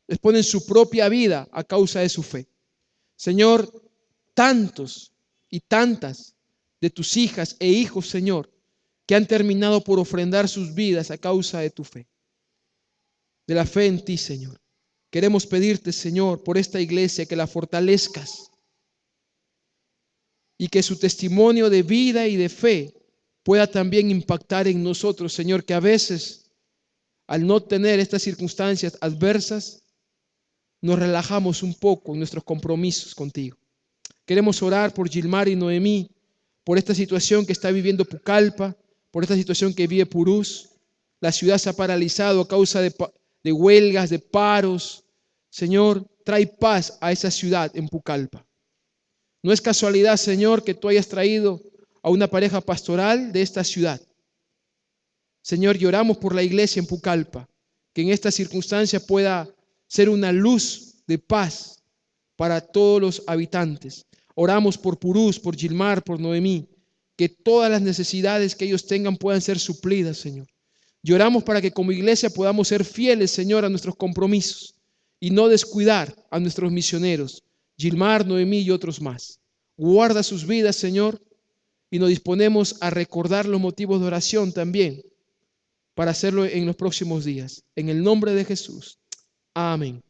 exponen su propia vida a causa de su fe. Señor, tantos y tantas de tus hijas e hijos, Señor, que han terminado por ofrendar sus vidas a causa de tu fe, de la fe en ti, Señor. Queremos pedirte, Señor, por esta iglesia que la fortalezcas y que su testimonio de vida y de fe pueda también impactar en nosotros, Señor, que a veces al no tener estas circunstancias adversas nos relajamos un poco en nuestros compromisos contigo. Queremos orar por Gilmar y Noemí por esta situación que está viviendo Pucallpa, por esta situación que vive Purús. La ciudad se ha paralizado a causa de huelgas, de paros. Señor, trae paz a esa ciudad en Pucallpa. No es casualidad, Señor, que tú hayas traído a una pareja pastoral de esta ciudad. Señor, lloramos por la iglesia en Pucallpa, que en esta circunstancia pueda ser una luz de paz para todos los habitantes. Oramos por Purús, por Gilmar, por Noemí, que todas las necesidades que ellos tengan puedan ser suplidas, Señor. Lloramos para que como iglesia podamos ser fieles, Señor, a nuestros compromisos y no descuidar a nuestros misioneros, Gilmar, Noemí y otros más. Guarda sus vidas, Señor, y nos disponemos a recordar los motivos de oración también para hacerlo en los próximos días. En el nombre de Jesús. Amén.